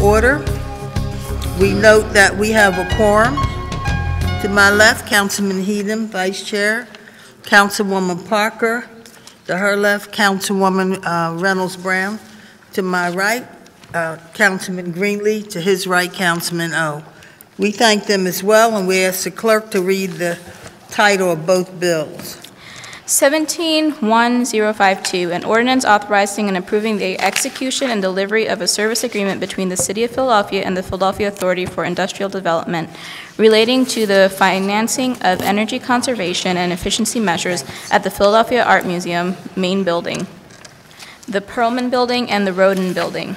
Order. We note that we have a quorum. To my left, Councilman Heatham, Vice Chair, Councilwoman Parker. To her left, Councilwoman Reynolds Brown. To my right, Councilman Greenlee. To his right, Councilman O. We thank them as well, and we ask the clerk to read the title of both bills. 17-1052, an ordinance authorizing and approving the execution and delivery of a service agreement between the City of Philadelphia and the Philadelphia Authority for Industrial Development relating to the financing of energy conservation and efficiency measures at the Philadelphia Art Museum main building, the Perelman Building, and the Rodin Building.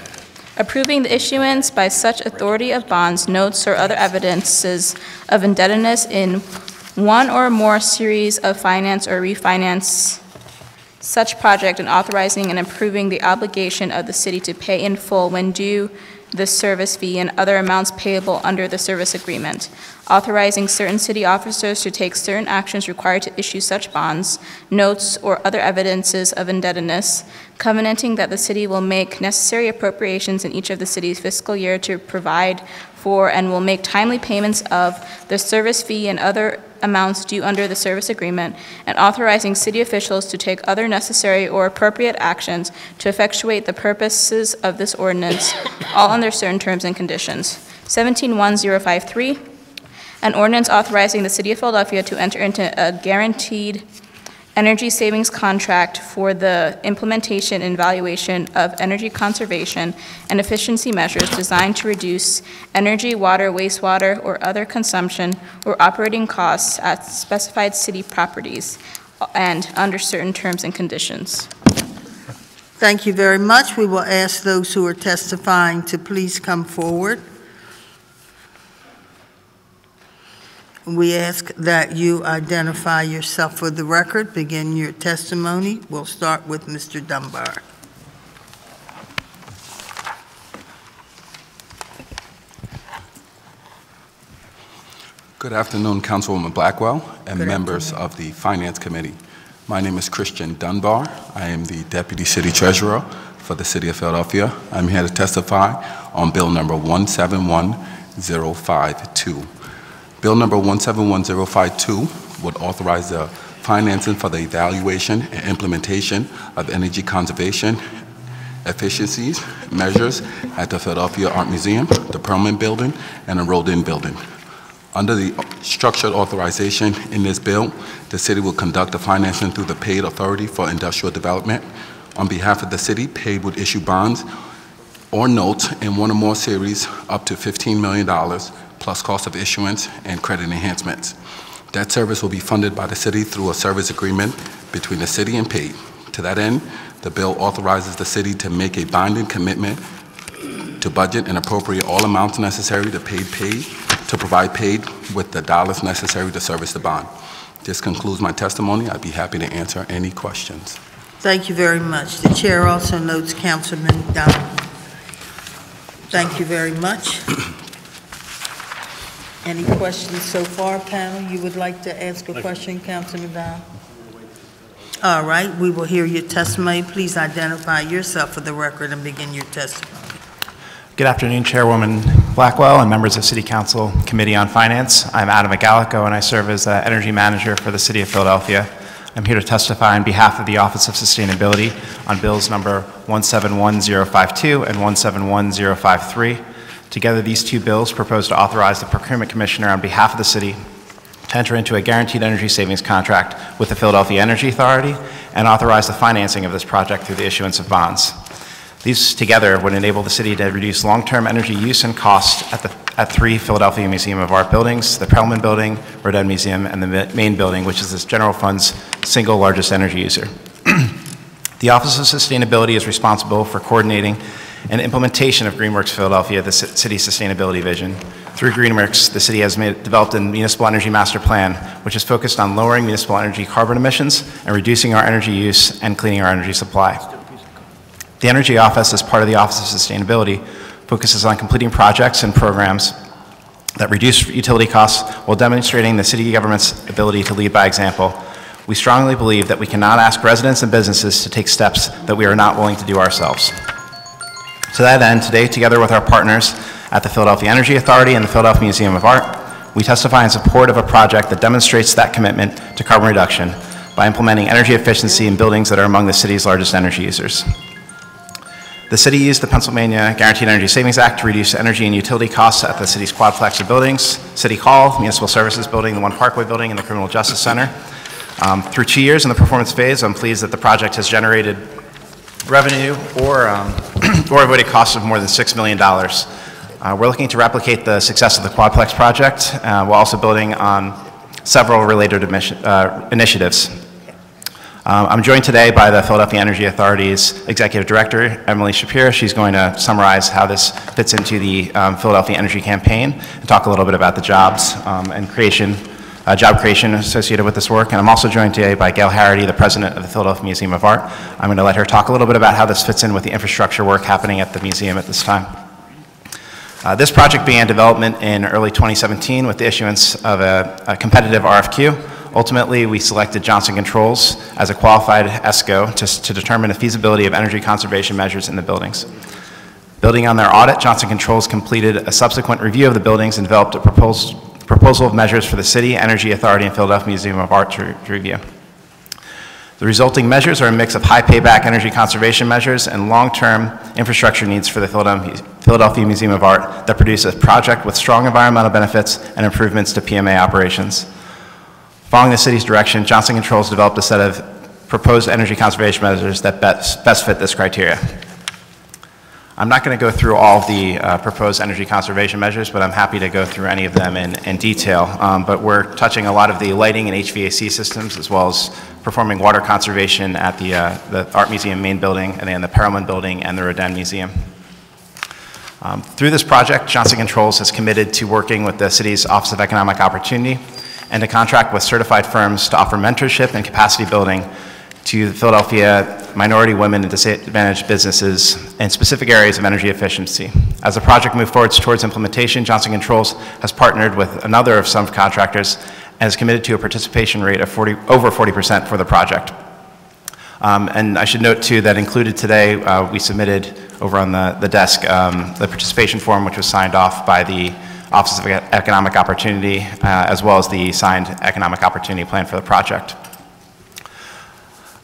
Approving the issuance by such authority of bonds, notes, or other evidences of indebtedness in one or more series of finance or refinance such project, and authorizing and approving the obligation of the city to pay in full when due the service fee and other amounts payable under the service agreement, authorizing certain city officers to take certain actions required to issue such bonds, notes, or other evidences of indebtedness, covenanting that the city will make necessary appropriations in each of the city's fiscal year to provide for and will make timely payments of the service fee and other amounts due under the service agreement, and authorizing city officials to take other necessary or appropriate actions to effectuate the purposes of this ordinance, all under certain terms and conditions. 17-1053, an ordinance authorizing the City of Philadelphia to enter into a guaranteed energy savings contract for the implementation and evaluation of energy conservation and efficiency measures designed to reduce energy, water, wastewater, or other consumption or operating costs at specified city properties and under certain terms and conditions. Thank you very much. We will ask those who are testifying to please come forward. We ask that you identify yourself for the record. Begin your testimony. We'll start with Mr. Dunbar. Good afternoon, Councilwoman Blackwell and members of the Finance Committee. My name is Christian Dunbar. I am the Deputy City Treasurer for the City of Philadelphia. I'm here to testify on Bill number 171052. Bill number 171052 would authorize the financing for the evaluation and implementation of energy conservation efficiencies measures at the Philadelphia Art Museum, the Perelman Building, and the Rodin Building. Under the structured authorization in this bill, the city will conduct the financing through the paid authority for industrial development. On behalf of the city, paid would issue bonds or notes in one or more series up to $15 million plus cost of issuance and credit enhancements. That service will be funded by the city through a service agreement between the city and paid. To that end, the bill authorizes the city to make a binding commitment to budget and appropriate all amounts necessary to provide paid with the dollars necessary to service the bond. This concludes my testimony. I'd be happy to answer any questions. Thank you very much. The chair also notes Councilman Down. Thank you very much. Any questions so far, panel? You would like to ask a question, Councilman Down? All right, we will hear your testimony. Please identify yourself for the record and begin your testimony. Good afternoon, Chairwoman Blackwell and members of City Council Committee on Finance. I'm Adam Magalico, and I serve as Energy Manager for the City of Philadelphia. I'm here to testify on behalf of the Office of Sustainability on bills number 171052 and 171053. Together, these two bills propose to authorize the Procurement Commissioner on behalf of the city to enter into a guaranteed energy savings contract with the Philadelphia Energy Authority and authorize the financing of this project through the issuance of bonds. These together would enable the city to reduce long-term energy use and cost at three Philadelphia Museum of Art buildings, the Perelman Building, Rodin Museum, and the main building, which is this general fund's single largest energy user. The Office of Sustainability is responsible for coordinating and implementation of Greenworks Philadelphia, the city's sustainability vision. Through Greenworks, the city has developed a municipal energy master plan, which is focused on lowering municipal energy carbon emissions and reducing our energy use and cleaning our energy supply. The Energy Office, as part of the Office of Sustainability, focuses on completing projects and programs that reduce utility costs while demonstrating the city government's ability to lead by example. We strongly believe that we cannot ask residents and businesses to take steps that we are not willing to do ourselves. To that end, today, together with our partners at the Philadelphia Energy Authority and the Philadelphia Museum of Art, we testify in support of a project that demonstrates that commitment to carbon reduction by implementing energy efficiency in buildings that are among the city's largest energy users. The city used the Pennsylvania Guaranteed Energy Savings Act to reduce energy and utility costs at the city's quadplex of buildings, City Hall, Municipal Services Building, the One Parkway Building, and the Criminal Justice Center. Through 2 years in the performance phase, I'm pleased that the project has generated revenue or avoided costs of more than $6 million. We're looking to replicate the success of the Quadplex project while also building on several related initiatives. I'm joined today by the Philadelphia Energy Authority's Executive Director, Emily Shapiro. She's going to summarize how this fits into the Philadelphia Energy Campaign and talk a little bit about the jobs and job creation associated with this work. And I'm also joined today by Gail Harity, the President of the Philadelphia Museum of Art. I'm going to let her talk a little bit about how this fits in with the infrastructure work happening at the museum at this time. This project began development in early 2017 with the issuance of a competitive RFQ. Ultimately, we selected Johnson Controls as a qualified ESCO to determine the feasibility of energy conservation measures in the buildings. Building on their audit, Johnson Controls completed a subsequent review of the buildings and developed a proposal of measures for the City, Energy Authority, and Philadelphia Museum of Art to review. The resulting measures are a mix of high payback energy conservation measures and long-term infrastructure needs for the Philadelphia Museum of Art that produce a project with strong environmental benefits and improvements to PMA operations. Following the city's direction, Johnson Controls developed a set of proposed energy conservation measures that best fit this criteria. I'm not going to go through all of the proposed energy conservation measures, but I'm happy to go through any of them in detail. But we're touching a lot of the lighting and HVAC systems, as well as performing water conservation at the Art Museum main building, and then the Perelman Building and the Rodin Museum. Through this project, Johnson Controls has committed to working with the city's Office of Economic Opportunity and to contract with certified firms to offer mentorship and capacity building to the Philadelphia minority, women, and disadvantaged businesses in specific areas of energy efficiency. As the project moves forward towards implementation, Johnson Controls has partnered with another of some contractors and is committed to a participation rate of over 40% for the project. And I should note too that included today, we submitted over on the desk the participation form, which was signed off by the Office of Economic Opportunity, as well as the signed economic opportunity plan for the project.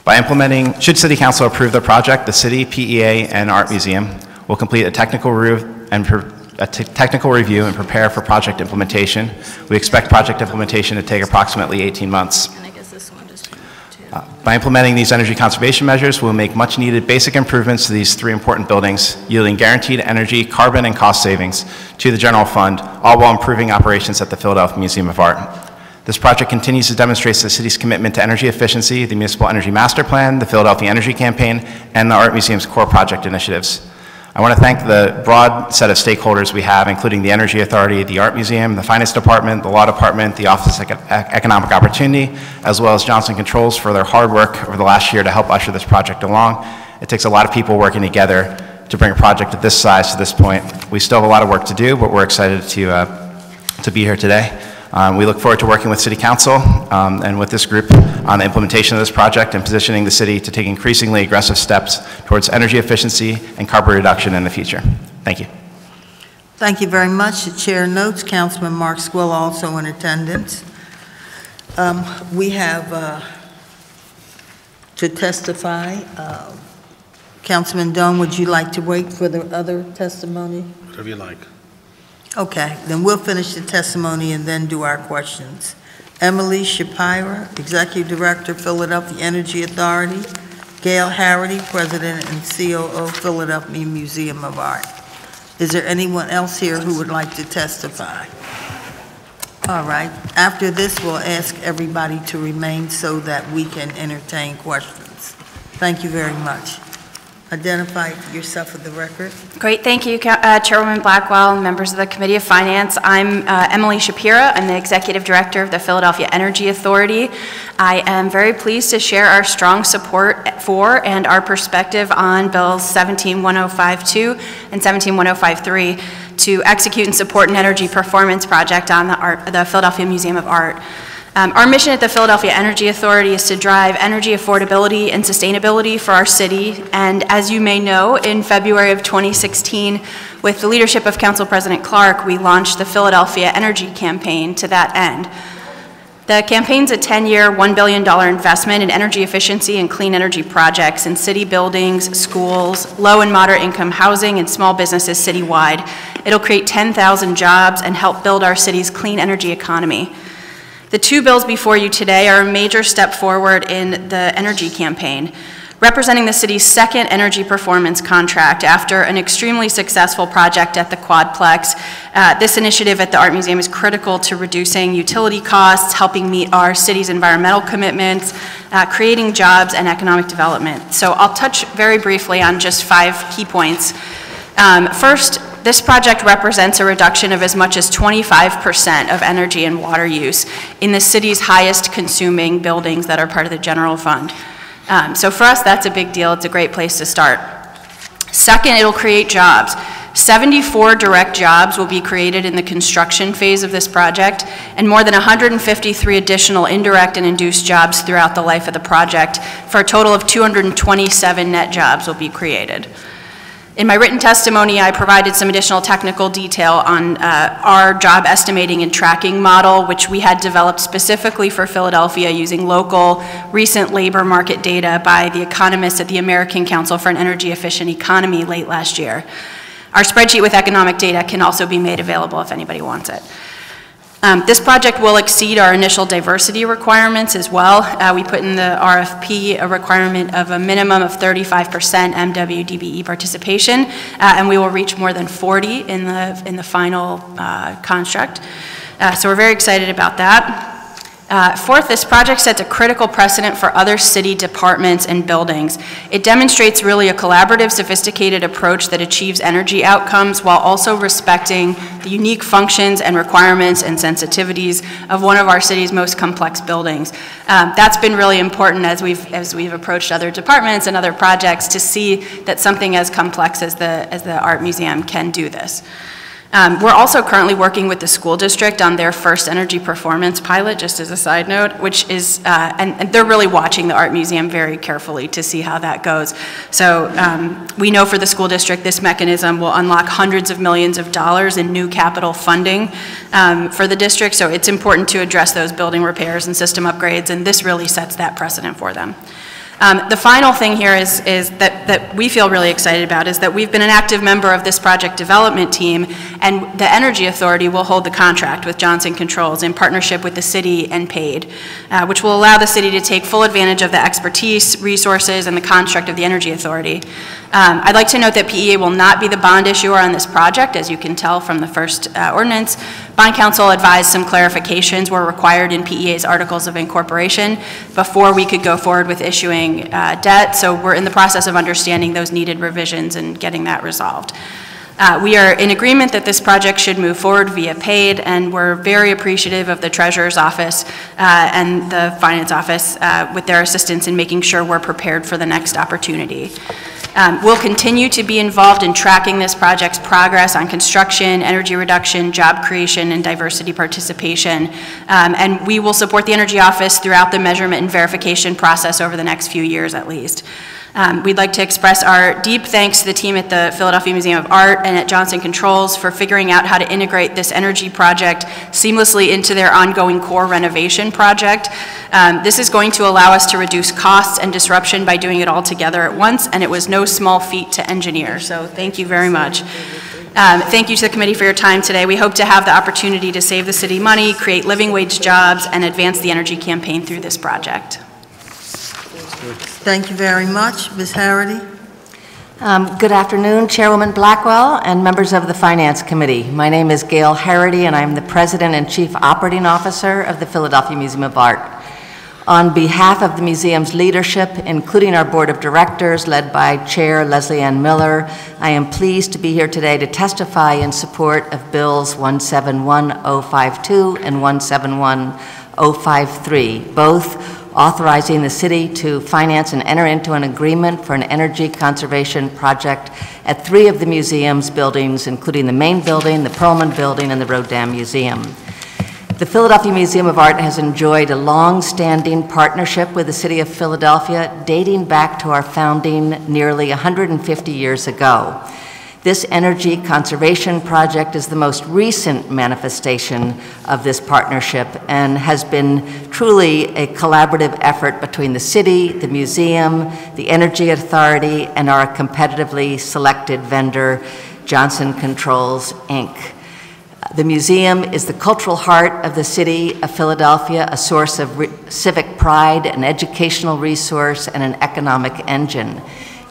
By implementing, should City Council approve the project, the City, PEA, and Art Museum will complete a technical review and prepare for project implementation. We expect project implementation to take approximately 18 months. And I guess this one just too. By implementing these energy conservation measures, we'll make much needed basic improvements to these three important buildings, yielding guaranteed energy, carbon, and cost savings to the general fund, all while improving operations at the Philadelphia Museum of Art. This project continues to demonstrate the city's commitment to energy efficiency, the Municipal Energy Master Plan, the Philadelphia Energy Campaign, and the Art Museum's core project initiatives. I want to thank the broad set of stakeholders we have, including the Energy Authority, the Art Museum, the Finance Department, the Law Department, the Office of Economic Opportunity, as well as Johnson Controls for their hard work over the last year to help usher this project along. It takes a lot of people working together to bring a project of this size to this point. We still have a lot of work to do, but we're excited to be here today. We look forward to working with City Council and with this group on the implementation of this project and positioning the city to take increasingly aggressive steps towards energy efficiency and carbon reduction in the future. Thank you. Thank you very much. The chair notes Councilman Mark Squill also in attendance. We have to testify. Councilman Doan, would you like to wait for the other testimony? Whatever you like. Okay, then we'll finish the testimony and then do our questions. Emily Shapiro, Executive Director, Philadelphia Energy Authority. Gail Harity, President and COO, Philadelphia Museum of Art. Is there anyone else here who would like to testify? All right, after this, we'll ask everybody to remain so that we can entertain questions. Thank you very much. Identify yourself for the record. Great, thank you, Chairwoman Blackwell, members of the Committee of Finance. I'm Emily Shapiro. I'm the Executive Director of the Philadelphia Energy Authority. I am very pleased to share our strong support for and our perspective on Bills 171052 and 171053 to execute and support an energy performance project on the Philadelphia Museum of Art. Our mission at the Philadelphia Energy Authority is to drive energy affordability and sustainability for our city. And as you may know, in February of 2016, with the leadership of Council President Clark, we launched the Philadelphia Energy Campaign to that end. The campaign's a 10-year, $1 billion investment in energy efficiency and clean energy projects in city buildings, schools, low and moderate income housing, and small businesses citywide. It'll create 10,000 jobs and help build our city's clean energy economy. The two bills before you today are a major step forward in the energy campaign, representing the city's second energy performance contract after an extremely successful project at the Quadplex. This initiative at the Art Museum is critical to reducing utility costs, helping meet our city's environmental commitments, creating jobs and economic development. So I'll touch very briefly on just 5 key points. First, this project represents a reduction of as much as 25% of energy and water use in the city's highest consuming buildings that are part of the general fund. So for us, that's a big deal. It's a great place to start. Second, it'll create jobs. 74 direct jobs will be created in the construction phase of this project, and more than 153 additional indirect and induced jobs throughout the life of the project, for a total of 227 net jobs will be created. In my written testimony, I provided some additional technical detail on our job estimating and tracking model, which we had developed specifically for Philadelphia using local, recent labor market data by the economists at the American Council for an Energy Efficient Economy late last year. Our spreadsheet with economic data can also be made available if anybody wants it. This project will exceed our initial diversity requirements as well. We put in the RFP a requirement of a minimum of 35% MWDBE participation, and we will reach more than 40 in the final construct. So we're very excited about that. Fourth, this project sets a critical precedent for other city departments and buildings. It demonstrates really a collaborative, sophisticated approach that achieves energy outcomes while also respecting the unique functions and requirements and sensitivities of one of our city's most complex buildings. That's been really important as we've approached other departments and other projects to see that something as complex as the Art Museum can do this. We're also currently working with the school district on their first energy performance pilot, just as a side note, which is, and they're really watching the Art Museum very carefully to see how that goes. So we know for the school district, this mechanism will unlock hundreds of millions of dollars in new capital funding for the district, so it's important to address those building repairs and system upgrades, and this really sets that precedent for them. The final thing here is that we feel really excited about is that we've been an active member of this project development team, and the Energy Authority will hold the contract with Johnson Controls in partnership with the city and PAID, which will allow the city to take full advantage of the expertise, resources, and the construct of the Energy Authority. I'd like to note that PEA will not be the bond issuer on this project, as you can tell from the first ordinance. Bond counsel advised some clarifications were required in PEA's Articles of Incorporation before we could go forward with issuing debt, so we're in the process of understanding those needed revisions and getting that resolved. We are in agreement that this project should move forward via PAID, and we're very appreciative of the Treasurer's Office and the Finance Office with their assistance in making sure we're prepared for the next opportunity. We'll continue to be involved in tracking this project's progress on construction, energy reduction, job creation, and diversity participation. And we will support the Energy Office throughout the measurement and verification process over the next few years at least. We'd like to express our deep thanks to the team at the Philadelphia Museum of Art and at Johnson Controls for figuring out how to integrate this energy project seamlessly into their ongoing core renovation project. This is going to allow us to reduce costs and disruption by doing it all together at once, and it was no small feat to engineer, so thank you very much. Thank you to the committee for your time today. We hope to have the opportunity to save the city money, create living wage jobs, and advance the energy campaign through this project. Thank you very much. Ms. Harity. Good afternoon, Chairwoman Blackwell and members of the Finance Committee. My name is Gail Harity, and I'm the President and Chief Operating Officer of the Philadelphia Museum of Art. On behalf of the museum's leadership, including our Board of Directors, led by Chair Leslie Ann Miller, I am pleased to be here today to testify in support of Bills 171052 and 171053, both authorizing the city to finance and enter into an agreement for an energy conservation project at 3 of the museum's buildings, including the main building, the Perelman Building, and the Rodin Museum. The Philadelphia Museum of Art has enjoyed a long-standing partnership with the City of Philadelphia dating back to our founding nearly 150 years ago. This energy conservation project is the most recent manifestation of this partnership and has been truly a collaborative effort between the city, the museum, the Energy Authority, and our competitively selected vendor, Johnson Controls, Inc. The museum is the cultural heart of the city of Philadelphia, a source of civic pride, an educational resource, and an economic engine.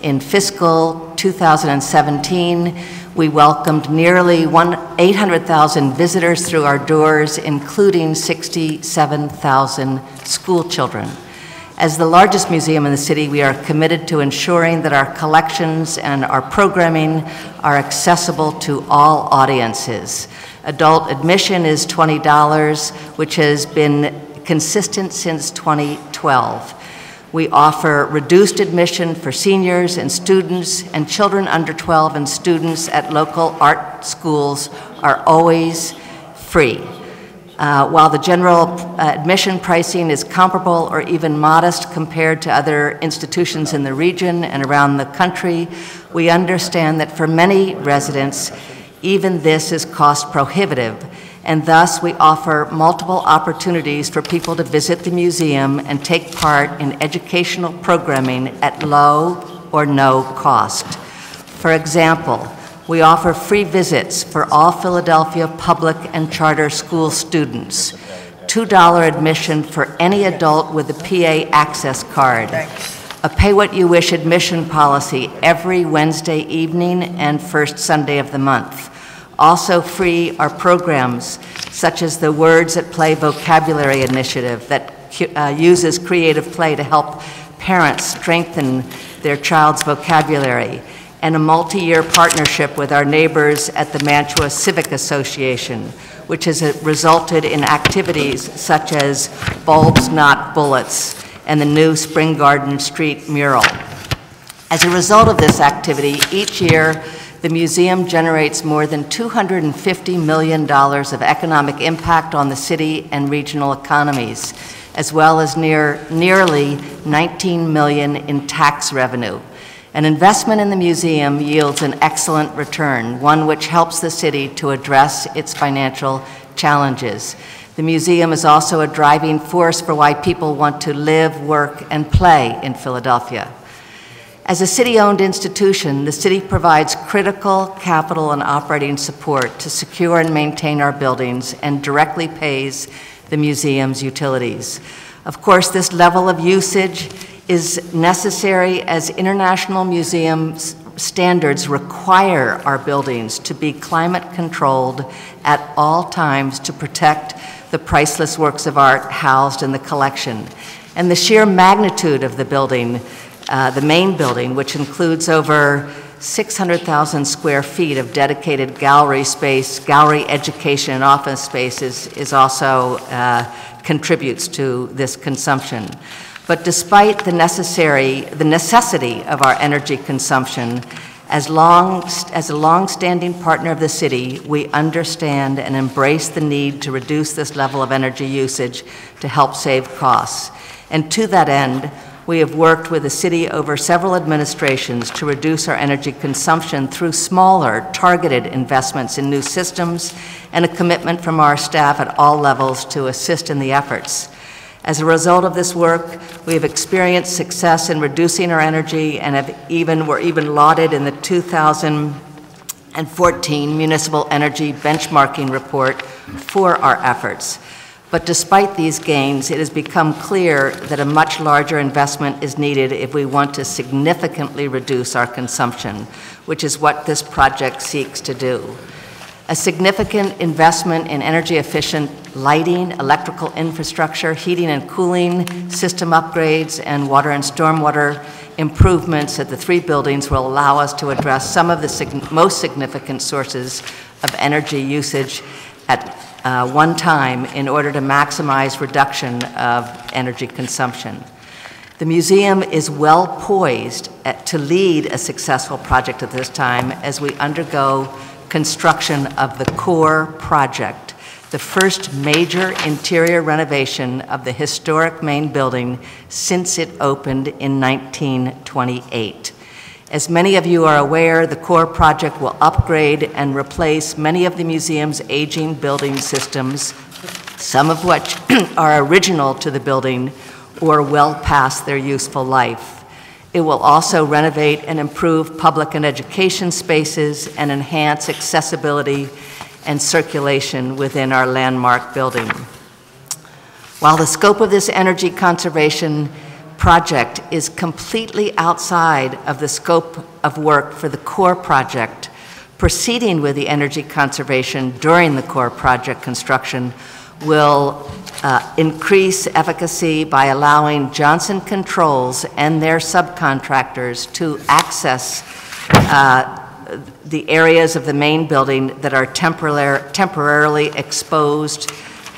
In fiscal 2017, we welcomed nearly 800,000 visitors through our doors, including 67,000 school children. As the largest museum in the city, we are committed to ensuring that our collections and our programming are accessible to all audiences. Adult admission is $20, which has been consistent since 2012. We offer reduced admission for seniors and students, and children under 12 and students at local art schools are always free. While the general admission pricing is comparable or even modest compared to other institutions in the region and around the country, we understand that for many residents, even this is cost prohibitive, and thus we offer multiple opportunities for people to visit the museum and take part in educational programming at low or no cost. For example, we offer free visits for all Philadelphia public and charter school students, $2 admission for any adult with a PA access card, a pay-what-you-wish admission policy every Wednesday evening and first Sunday of the month. Also free are programs such as the Words at Play Vocabulary Initiative that uses creative play to help parents strengthen their child's vocabulary, and a multi-year partnership with our neighbors at the Mantua Civic Association, which has resulted in activities such as Bulbs Not Bullets and the new Spring Garden Street mural. As a result of this activity, each year the museum generates more than $250 million of economic impact on the city and regional economies, as well as nearly $19 million in tax revenue. An investment in the museum yields an excellent return, one which helps the city to address its financial challenges. The museum is also a driving force for why people want to live, work, and play in Philadelphia. As a city-owned institution, the city provides critical capital and operating support to secure and maintain our buildings and directly pays the museum's utilities. Of course, this level of usage is necessary as international museum standards require our buildings to be climate controlled at all times to protect the priceless works of art housed in the collection. And the sheer magnitude of the building, the main building, which includes over 600,000 square feet of dedicated gallery space, gallery education and office spaces, is also contributes to this consumption. But despite the necessity of our energy consumption, as a long-standing partner of the city, we understand and embrace the need to reduce this level of energy usage to help save costs. And to that end, we have worked with the city over several administrations to reduce our energy consumption through smaller, targeted investments in new systems and a commitment from our staff at all levels to assist in the efforts. As a result of this work, we have experienced success in reducing our energy and were even lauded in the 2014 Municipal Energy Benchmarking Report for our efforts. But despite these gains, it has become clear that a much larger investment is needed if we want to significantly reduce our consumption, which is what this project seeks to do. A significant investment in energy-efficient lighting, electrical infrastructure, heating and cooling, system upgrades, and water and stormwater improvements at the three buildings will allow us to address some of the most significant sources of energy usage at one time in order to maximize reduction of energy consumption. The museum is well poised to lead a successful project at this time as we undergo construction of the core project, the first major interior renovation of the historic main building since it opened in 1928. As many of you are aware, the core project will upgrade and replace many of the museum's aging building systems, some of which are original to the building or well past their useful life. It will also renovate and improve public and education spaces and enhance accessibility and circulation within our landmark building. While the scope of this energy conservation project is completely outside of the scope of work for the core project, proceeding with the energy conservation during the core project construction will increase efficacy by allowing Johnson Controls and their subcontractors to access the areas of the main building that are temporarily exposed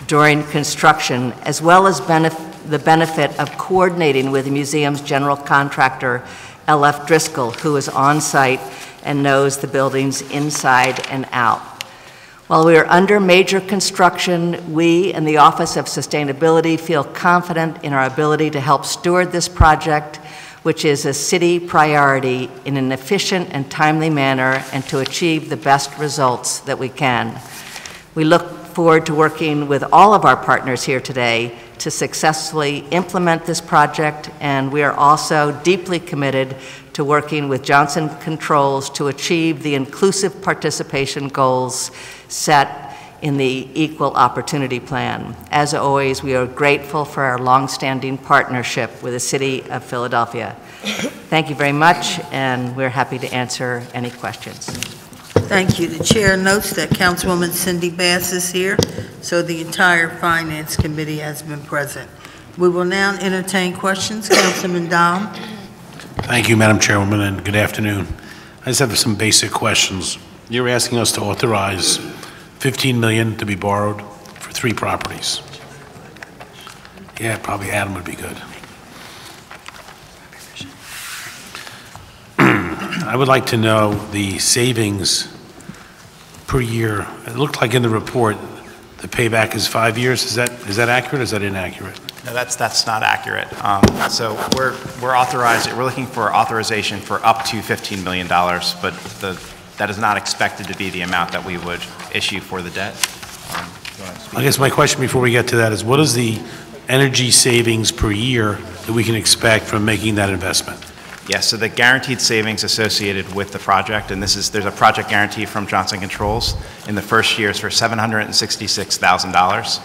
during construction, as well as the benefit of coordinating with the museum's general contractor, L.F. Driscoll, who is on site and knows the buildings inside and out. While we are under major construction, we in the Office of Sustainability feel confident in our ability to help steward this project, which is a city priority, in an efficient and timely manner and to achieve the best results that we can. We look forward to working with all of our partners here today to successfully implement this project, and we are also deeply committed to working with Johnson Controls to achieve the inclusive participation goals set in the Equal Opportunity Plan. As always, we are grateful for our longstanding partnership with the City of Philadelphia. Thank you very much, and we're happy to answer any questions. Thank you. The chair notes that Councilwoman Cindy Bass is here, so the entire Finance Committee has been present. We will now entertain questions. Councilman Dom. Thank you, Madam Chairwoman, and good afternoon. I just have some basic questions. You're asking us to authorize $15 million to be borrowed for 3 properties. Yeah, probably Adam would be good. I would like to know the savings per year. It looked like in the report the payback is 5 years. Is that accurate or is that inaccurate? No, that's not accurate. So we're authorized. We're looking for authorization for up to $15 million, but that is not expected to be the amount that we would issue for the debt. I guess my question before we get to that is, what is the energy savings per year that we can expect from making that investment? Yes, so the guaranteed savings associated with the project, and there's a project guarantee from Johnson Controls in the first year is for $766,000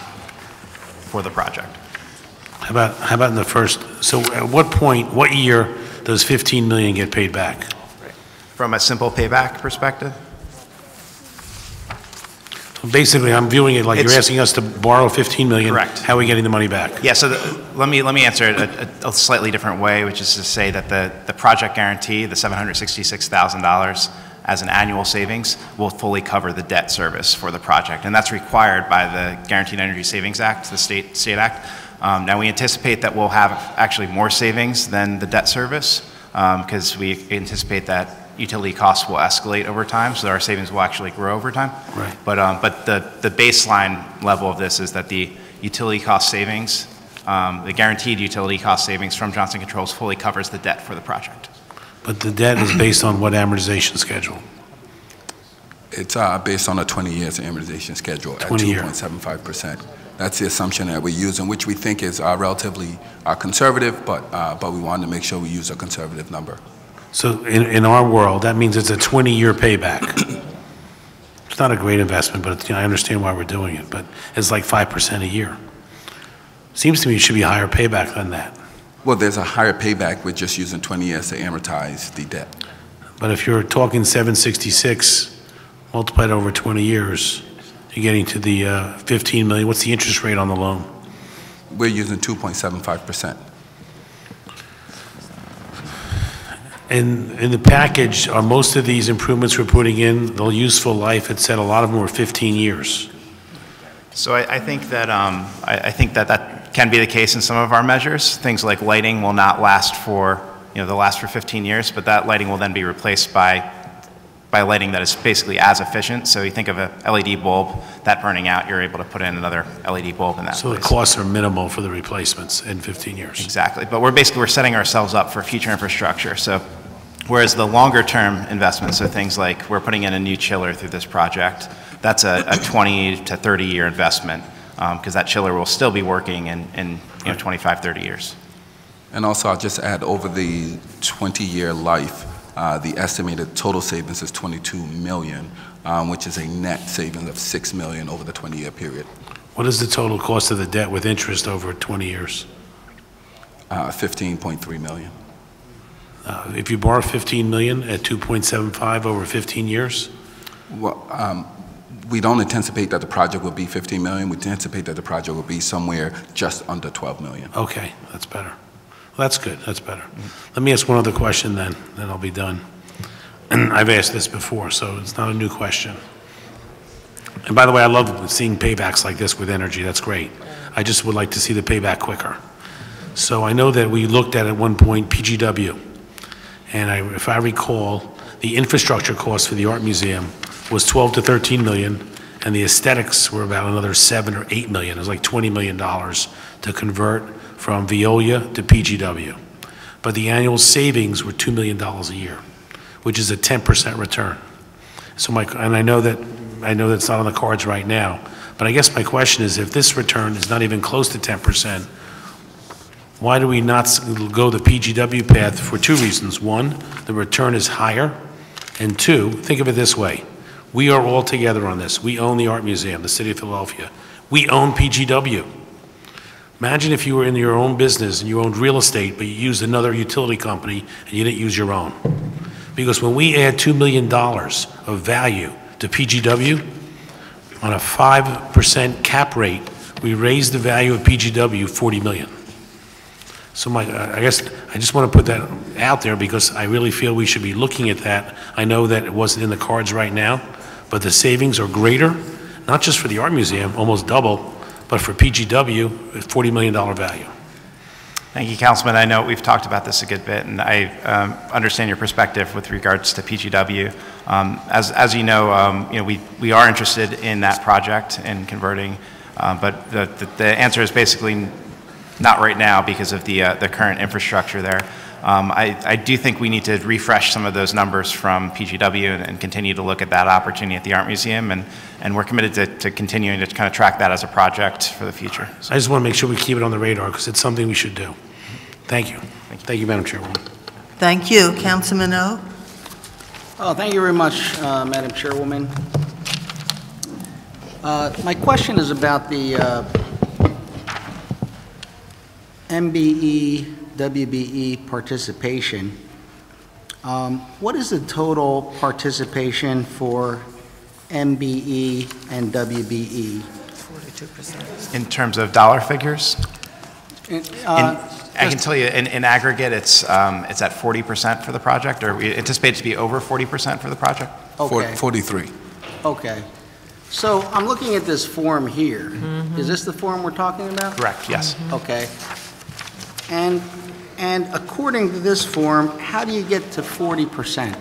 for the project. How about in the first, so at what year does $15 million get paid back? From a simple payback perspective? Basically, I'm viewing it like you're asking us to borrow $15 million. Correct. How are we getting the money back? Yeah, so let me answer it a slightly different way, which is to say that the project guarantee, the $766,000 as an annual savings, will fully cover the debt service for the project. And that's required by the Guaranteed Energy Savings Act, the state act. Now we anticipate that we'll have actually more savings than the debt service because we anticipate that utility costs will escalate over time, so our savings will actually grow over time. Right. But the baseline level of this is that the utility cost savings, the guaranteed utility cost savings from Johnson Controls fully covers the debt for the project. But the debt is based on what amortization schedule? It's based on a 20 years amortization schedule at 2.75%. That's the assumption that we use, and which we think is relatively conservative, but we wanted to make sure we use a conservative number. So in our world, that means it's a 20-year payback. It's not a great investment, but I understand why we're doing it, but it's like 5% a year. Seems to me it should be a higher payback than that. Well, there's a higher payback with just using 20 years to amortize the debt. But if you're talking 766 multiplied over 20 years, you're getting to the 15 million. What's the interest rate on the loan? We're using 2.75%. And in the package, are most of these improvements we're putting in, the useful life, it said a lot of them were 15 years. So I think that that can be the case in some of our measures. Things like lighting will not last for, they'll last for 15 years, but that lighting will then be replaced by by lighting that is basically as efficient. So you think of a LED bulb, that burning out, you're able to put in another LED bulb in that So place. the costs are minimal for the replacements in 15 years? Exactly, but we're setting ourselves up for future infrastructure. So whereas the longer term investments, so things like we're putting in a new chiller through this project, that's a 20 to 30 year investment, because that chiller will still be working in 25, 30 years. And also, I'll just add, over the 20-year life, the estimated total savings is $22 million, which is a net savings of $6 million over the 20-year period. What is the total cost of the debt with interest over 20 years? $15.3 million. If you borrow $15 million at 2.75 over 15 years? Well, we don't anticipate that the project will be $15 million. We anticipate that the project will be somewhere just under $12 million. Okay, that's better. Well, that's good, that's better. Let me ask one other question then I'll be done. And I've asked this before, so it's not a new question. And by the way, I love seeing paybacks like this with energy, that's great. I just would like to see the payback quicker. So I know that we looked at one point PGW, and if I recall, the infrastructure cost for the art museum was 12 to 13 million, and the aesthetics were about another 7 or 8 million. It was like $20 million to convert from Veolia to PGW. But the annual savings were $2 million a year, which is a 10% return. So and I know that it's not on the cards right now, but I guess my question is, if this return is not even close to 10%, why do we not go the PGW path? For two reasons. One, the return is higher, and two, think of it this way. We are all together on this. We own the Art Museum, the City of Philadelphia. We own PGW. Imagine if you were in your own business and you owned real estate, but you used another utility company and you didn't use your own. Because when we add $2 million of value to PGW, on a 5% cap rate, we raise the value of PGW $40 million. So I guess I just want to put that out there because I really feel we should be looking at that. I know that it wasn't in the cards right now, but the savings are greater, not just for the Art Museum, almost double, but for PGW, $40 million value. Thank you, Councilman. I know we've talked about this a good bit, and I understand your perspective with regards to PGW. As you know, we are interested in that project and converting, but the answer is basically not right now because of the current infrastructure there. I do think we need to refresh some of those numbers from PGW and continue to look at that opportunity at the Art Museum, and we're committed to continuing to kind of track that as a project for the future. So I just want to make sure we keep it on the radar because it's something we should do. Thank you. Thank you, Madam Chairwoman. Thank you. Councilman O. Oh, thank you very much, Madam Chairwoman. My question is about the MBE, WBE participation. What is the total participation for MBE and WBE? 42%. In terms of dollar figures? I can tell you, in aggregate, it's at 40% for the project, or we anticipate it to be over 40% for the project. Okay. 43. Okay. So I'm looking at this form here. Is this the form we're talking about? Correct, yes. Okay. And according to this form, how do you get to 40%?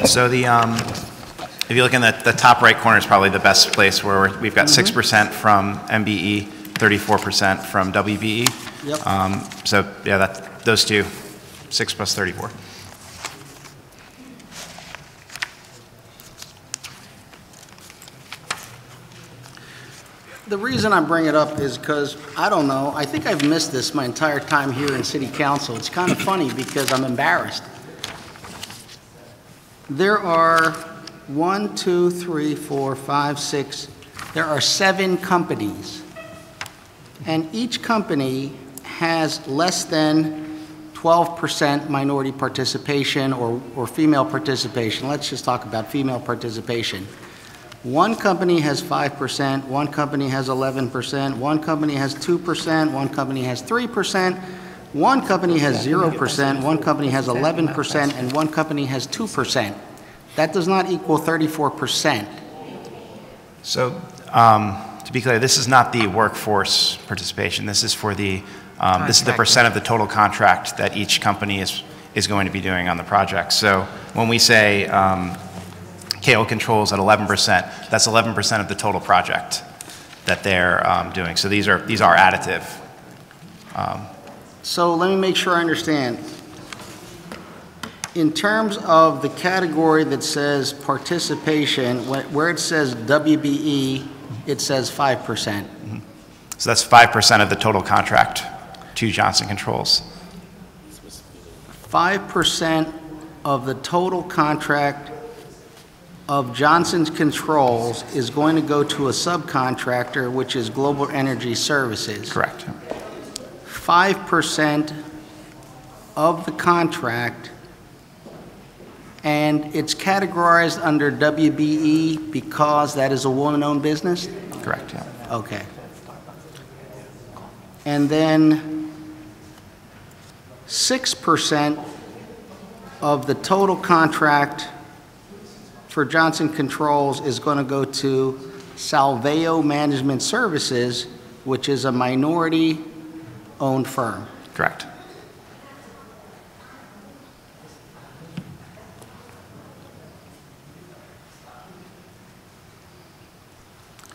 So if you look in the top right corner is probably the best place where we've got 6% from MBE, 34% from WBE. Yep. So yeah, those two, 6 plus 34. The reason I bring it up is because, I don't know, I think I've missed this my entire time here in City Council. It's kind of funny because I'm embarrassed. There are 1, 2, 3, 4, 5, 6, there are 7 companies. And each company has less than 12% minority participation or female participation. Let's just talk about female participation. One company has 5%, one company has 11%, one company has 2%, one company has 3%, one company has 0%, one company has 11%, and one company has 2%. That does not equal 34%. So to be clear, this is not the workforce participation. This is for the this is the percent of the total contract that each company is going to be doing on the project. So when we say KO controls at 11%. That's 11% of the total project that they're doing. So these are additive. So let me make sure I understand. In terms of the category that says participation, where it says WBE, it says 5%. So that's 5% of the total contract to Johnson Controls. 5% of the total contract of Johnson's Controls is going to go to a subcontractor, which is Global Energy Services. Correct. 5% of the contract, and it's categorized under WBE because that is a woman-owned business? Correct, yeah. Okay. And then 6% of the total contract for Johnson Controls is going to go to Salveo Management Services, which is a minority-owned firm. Correct.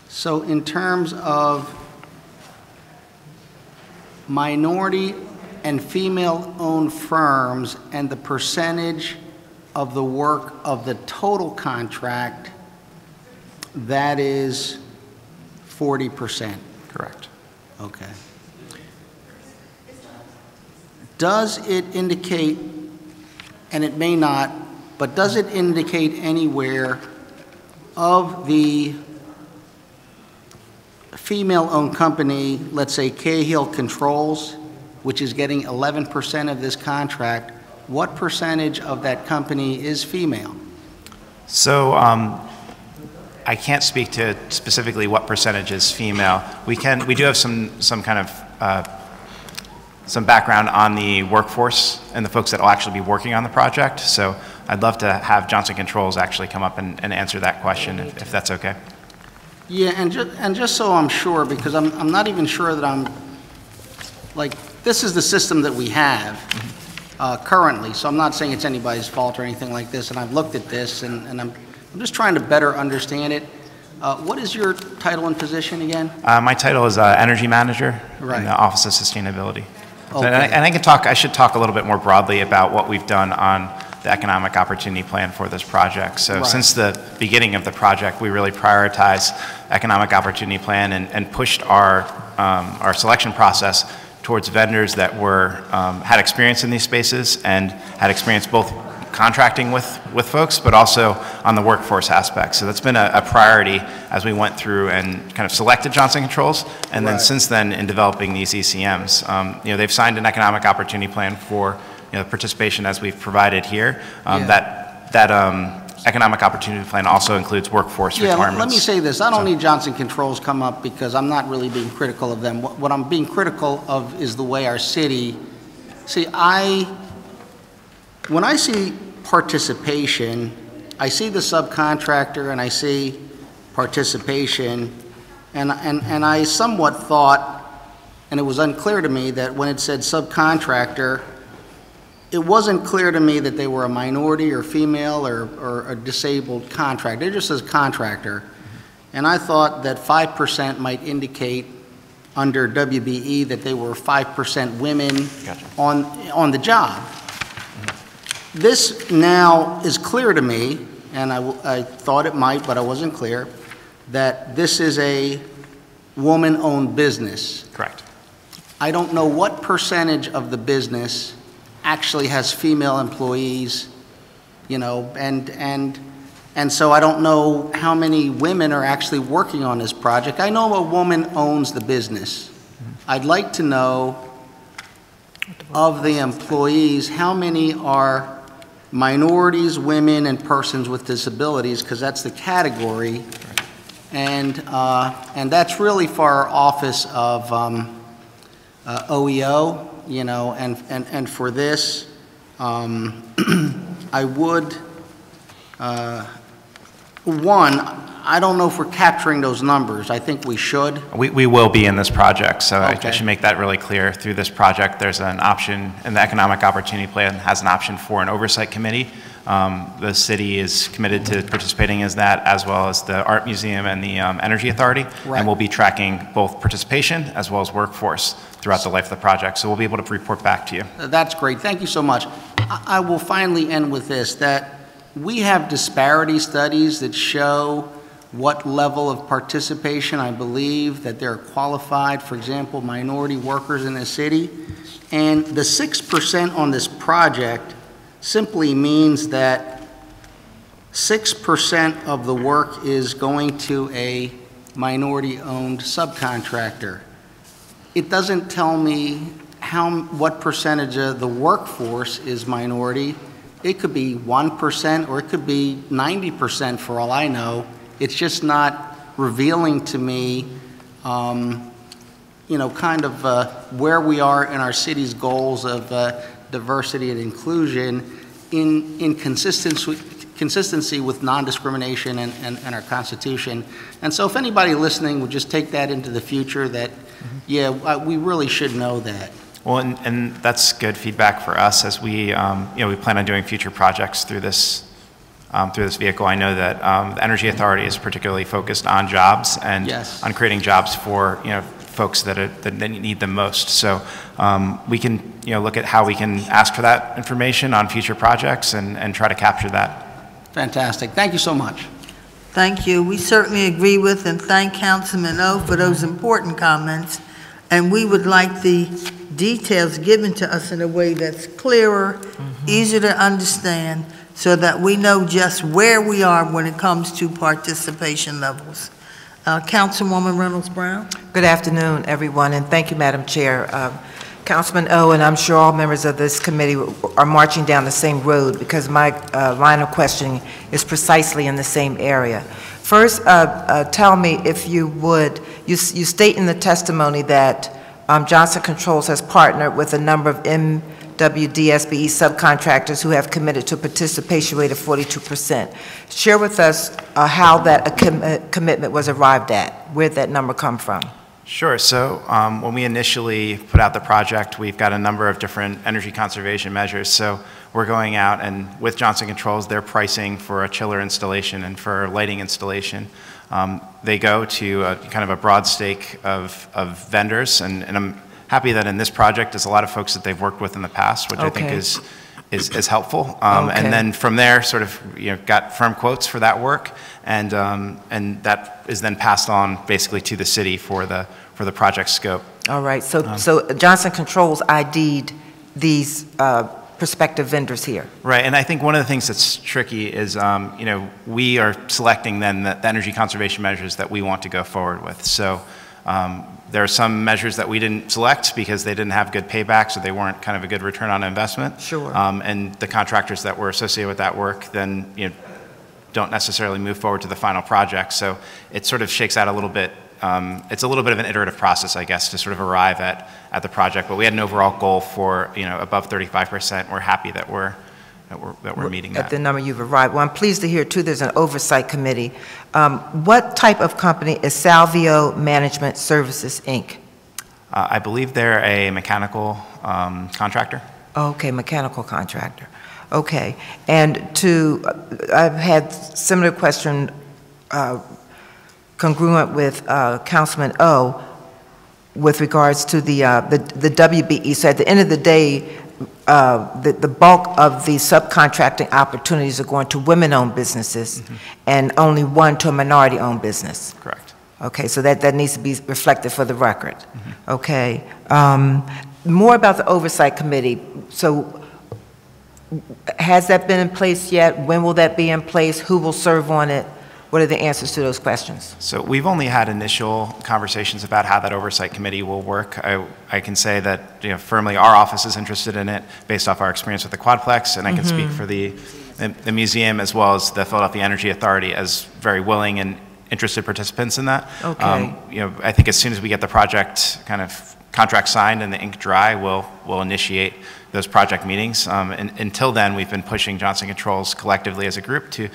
So in terms of minority and female-owned firms and the percentage of the work of the total contract, that is 40%. Correct. Okay. Does it indicate, and it may not, but does it indicate anywhere of the female-owned company, let's say Cahill Controls, which is getting 11% of this contract, what percentage of that company is female? So I can't speak to specifically what percentage is female. We do have some kind of some background on the workforce and the folks that will actually be working on the project. So I'd love to have Johnson Controls actually come up and answer that question, if that's okay. Yeah, and just so I'm sure, because I'm not even sure that I'm, like, this is the system that we have currently, so I'm not saying it's anybody's fault or anything like this, and I've looked at this, and I'm just trying to better understand it. What is your title and position again? My title is Energy Manager Right. in the Office of Sustainability. Okay. And I should talk a little bit more broadly about what we've done on the Economic Opportunity Plan for this project. So Right. since the beginning of the project, we really prioritized Economic Opportunity Plan and pushed our selection process towards vendors that had experience in these spaces and had experience both contracting with folks, but also on the workforce aspect. So that's been a priority as we went through and kind of selected Johnson Controls, and then Right. since then in developing these ECMs. They've signed an Economic Opportunity Plan for participation as we've provided here. That Economic Opportunity Plan also includes workforce requirements. Let me say this. I don't need Johnson Controls come up because I'm not really being critical of them. What I'm being critical of is the way our city, when I see participation, I see the subcontractor and I see participation, and I somewhat thought, and it was unclear to me that when it said subcontractor, it wasn't clear to me that they were a minority or female or a disabled contractor. It just says contractor. And I thought that 5% might indicate under WBE that they were 5% women Gotcha. on the job. This now is clear to me, and I thought it might, but I wasn't clear, that this is a woman-owned business. Correct. I don't know what percentage of the business actually has female employees, and so I don't know how many women are actually working on this project. I know a woman owns the business. I'd like to know of the employees, how many are minorities, women, and persons with disabilities, because that's the category, and that's really for our office of OEO. And for this, I would, I don't know if we're capturing those numbers. I think we should. We will be in this project, so Okay. I should make that really clear. Through this project, there's an option, and the Economic Opportunity Plan has an option for an oversight committee. The city is committed to participating as that, as well as the Art Museum and the Energy Authority. Right. And we'll be tracking both participation as well as workforce throughout the life of the project. So we'll be able to report back to you. That's great. Thank you so much. I will finally end with this, that we have disparity studies that show what level of participation I believe that they're qualified, for example, minority workers in the city. And the 6% on this project simply means that 6% of the work is going to a minority-owned subcontractor. It doesn't tell me what percentage of the workforce is minority. It could be 1% or it could be 90% for all I know. It's just not revealing to me, you know, kind of where we are in our city's goals of diversity and inclusion in consistency with non-discrimination and our Constitution. And so if anybody listening would just take that into the future, that, yeah, we really should know that. Well, and that's good feedback for us as we, you know, we plan on doing future projects through this vehicle. I know that the Energy Authority is particularly focused on jobs and Yes. on creating jobs for, you know, folks that need them most. So we can, you know, look at how we can ask for that information on future projects and try to capture that. Fantastic. Thank you so much. Thank you. We certainly agree with and thank Councilman O for those important comments. And we would like the details given to us in a way that's clearer, easier to understand, so that we know just where we are when it comes to participation levels. Councilwoman Reynolds Brown. Good afternoon, everyone, and thank you, Madam Chair. Councilman O, and I'm sure all members of this committee are marching down the same road because my line of questioning is precisely in the same area. First, tell me if you would, you state in the testimony that Johnson Controls has partnered with a number of MWDSBE subcontractors who have committed to a participation rate of 42%. Share with us how that commitment was arrived at. Where'd that number come from? Sure. So when we initially put out the project, we've got a number of different energy conservation measures. So we're going out and with Johnson Controls, they're pricing for a chiller installation and for lighting installation. They go to kind of a broad stake of vendors, and I'm happy that in this project there's a lot of folks that they've worked with in the past, which I think is helpful. And then from there, sort of, you know, got firm quotes for that work, and that is then passed on basically to the city for the project scope. All right. So Johnson Controls ID'd these prospective vendors here. Right, and I think one of the things that's tricky is, you know, we are selecting then the energy conservation measures that we want to go forward with. So there are some measures that we didn't select because they didn't have good paybacks or they weren't kind of a good return on investment. Sure. And the contractors that were associated with that work then, you know, don't necessarily move forward to the final project. So it sort of shakes out a little bit. It's a little bit of an iterative process, I guess, to sort of arrive at the project. But we had an overall goal for, you know, above 35%. We're happy that we're meeting that. At the number you've arrived. Well, I'm pleased to hear, too, there's an oversight committee. What type of company is Salvio Management Services, Inc.? I believe they're a mechanical contractor. Okay, mechanical contractor. Okay. And I've had similar question congruent with Councilman O with regards to the WBE. So at the end of the day, the bulk of the subcontracting opportunities are going to women-owned businesses, and only one to a minority-owned business. Correct. Okay, so that needs to be reflected for the record. Okay. More about the oversight committee. So has that been in place yet? When will that be in place? Who will serve on it? What are the answers to those questions? So we've only had initial conversations about how that oversight committee will work. I can say that, you know, firmly our office is interested in it based off our experience with the Quadplex, and I can speak for the museum as well as the Philadelphia Energy Authority as very willing and interested participants in that. Okay. You know, I think as soon as we get the project kind of contract signed and the ink dry, we'll initiate those project meetings. And until then, we've been pushing Johnson Controls collectively as a group to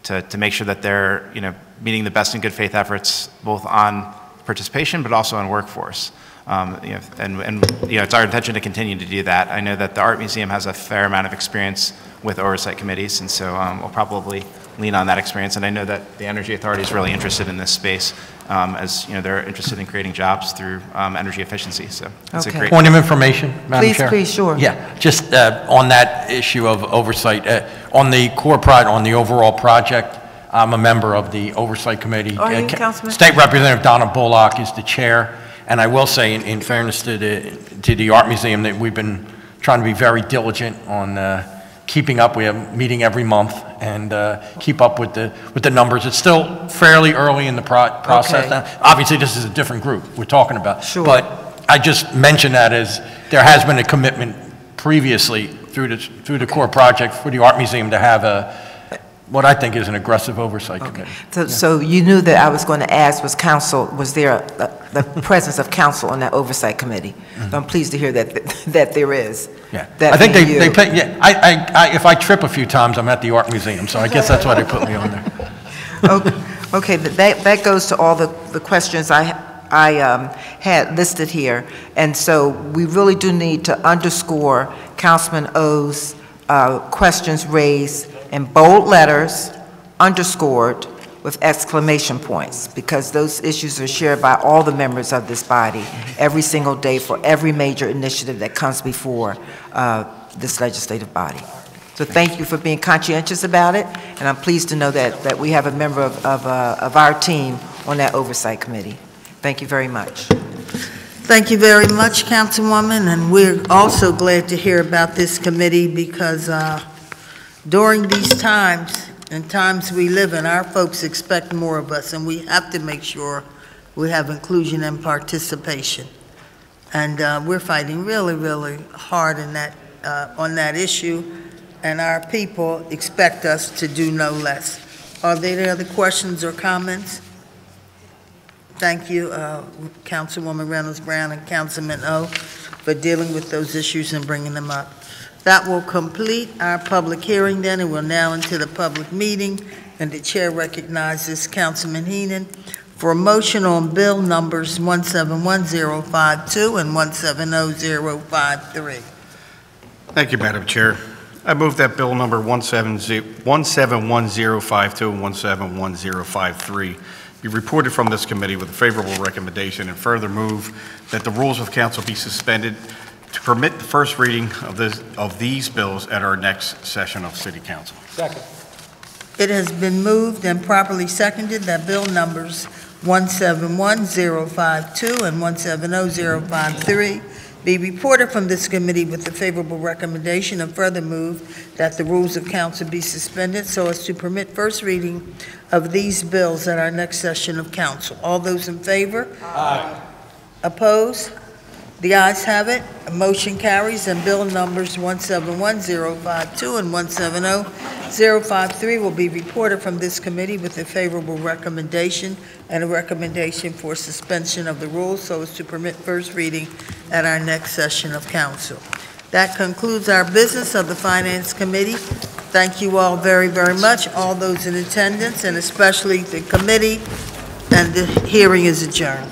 to make sure that they're, meeting the best and good faith efforts both on participation but also on workforce. It's our intention to continue to do that. I know that the Art Museum has a fair amount of experience with oversight committees, and so we'll probably lean on that experience. And I know that the Energy Authority is really interested in this space, as they're interested in creating jobs through energy efficiency. So it's a great Point of information, Madam Chair. Please, sure. Yeah, just on that issue of oversight, on the core project, on the overall project, I'm a member of the Oversight Committee. Are you, Councilman? State Representative Donna Bullock is the chair. And I will say, in fairness to the Art Museum, that we've been trying to be very diligent on keeping up. We have a meeting every month and keep up with the numbers. It's still fairly early in the process Okay. now. Obviously, this is a different group we're talking about. Sure. But I just mention that as there has been a commitment previously through the core project for the Art Museum to have what I think is an aggressive oversight committee. So you knew that I was going to ask, was there the presence of council on that oversight committee? Mm-hmm. So I'm pleased to hear that there is. Yeah, That I think being they you. pay, yeah, if I trip a few times, I'm at the Art Museum, so I guess that's why they put me on there. Okay, that goes to all the questions I had listed here. And so we really do need to underscore Councilman O's questions raised in bold letters, underscored with exclamation points, because those issues are shared by all the members of this body every single day for every major initiative that comes before this legislative body. So thank you for being conscientious about it, and I'm pleased to know that we have a member of our team on that oversight committee. Thank you very much. Thank you very much, Councilwoman, and we're also glad to hear about this committee because during these times and times we live in, our folks expect more of us, and we have to make sure we have inclusion and participation. And we're fighting really, really hard in that, on that issue, and our people expect us to do no less. Are there any other questions or comments? Thank you, Councilwoman Reynolds Brown and Councilman O, for dealing with those issues and bringing them up. That will complete our public hearing then, and we're now into the public meeting, and the chair recognizes Councilman Heenan for a motion on bill numbers 171052 and 170053. Thank you, Madam Chair. I move that bill number 171052 and 171053 be reported from this committee with a favorable recommendation, and further move that the rules of council be suspended to permit the first reading of these bills at our next session of City Council. Second. It has been moved and properly seconded that bill numbers 171052 and 170053 be reported from this committee with a favorable recommendation, and further move that the rules of council be suspended so as to permit first reading of these bills at our next session of council. All those in favor? Aye. Opposed? The ayes have it. A motion carries, and bill numbers 171052 and 170053 will be reported from this committee with a favorable recommendation and a recommendation for suspension of the rules so as to permit first reading at our next session of council. That concludes our business of the Finance Committee. Thank you all very, very much, all those in attendance, and especially the committee, and the hearing is adjourned.